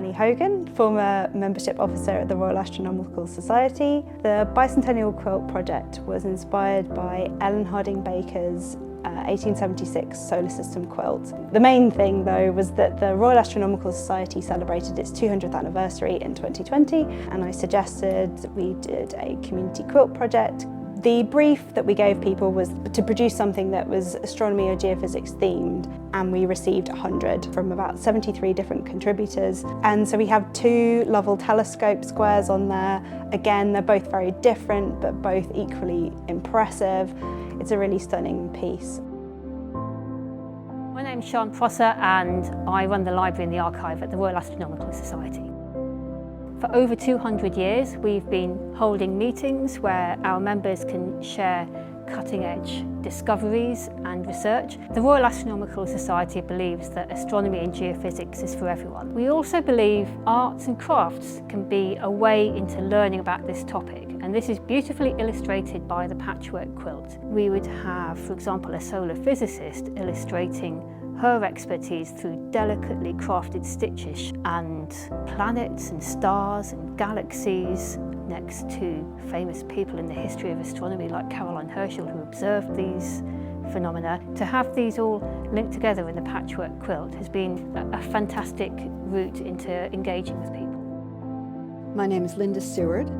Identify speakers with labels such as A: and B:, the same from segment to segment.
A: Annie Hogan, former membership officer at the Royal Astronomical Society. The Bicentennial Quilt project was inspired by Ellen Harding Baker's 1876 Solar System Quilt. The main thing though was that the Royal Astronomical Society celebrated its 200th anniversary in 2020, and I suggested we did a community quilt project. The brief that we gave people was to produce something that was astronomy or geophysics themed, and we received 100 from about 73 different contributors. And so we have 2 Lovell telescope squares on there. Again, they're both very different, but both equally impressive. It's a really stunning piece.
B: My name's Sian Prosser and I run the library and the archive at the Royal Astronomical Society. For over 200 years, we've been holding meetings where our members can share cutting-edge discoveries and research. The Royal Astronomical Society believes that astronomy and geophysics is for everyone. We also believe arts and crafts can be a way into learning about this topic, and this is beautifully illustrated by the patchwork quilt. We would have, for example, a solar physicist illustrating her expertise through delicately crafted stitches and planets and stars and galaxies next to famous people in the history of astronomy like Caroline Herschel, who observed these phenomena. To have these all linked together in the patchwork quilt has been a fantastic route into engaging with people.
C: My name is Linda Seward,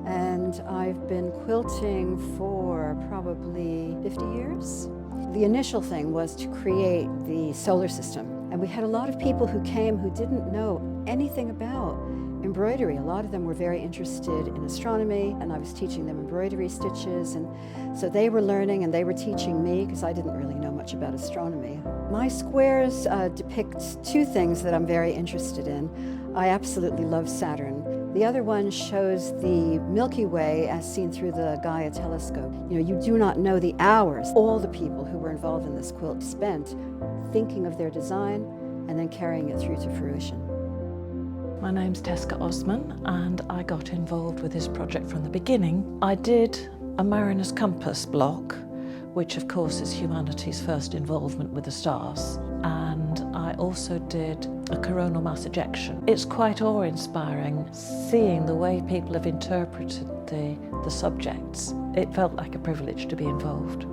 C: and I've been quilting for probably 50 years. The initial thing was to create the solar system, and we had a lot of people who came who didn't know anything about embroidery. A lot of them were very interested in astronomy, and I was teaching them embroidery stitches, and so they were learning and they were teaching me because I didn't really know much about astronomy. My squares depict 2 things that I'm very interested in. I absolutely love Saturn. The other one shows the Milky Way as seen through the Gaia telescope. You know, you do not know the hours all the people who were involved in this quilt spent thinking of their design and then carrying it through to fruition.
D: My name's Teska Osman, and I got involved with this project from the beginning. I did a Mariner's Compass block, which of course is humanity's first involvement with the stars, and I also did a coronal mass ejection. It's quite awe-inspiring seeing the way people have interpreted the subjects. It felt like a privilege to be involved.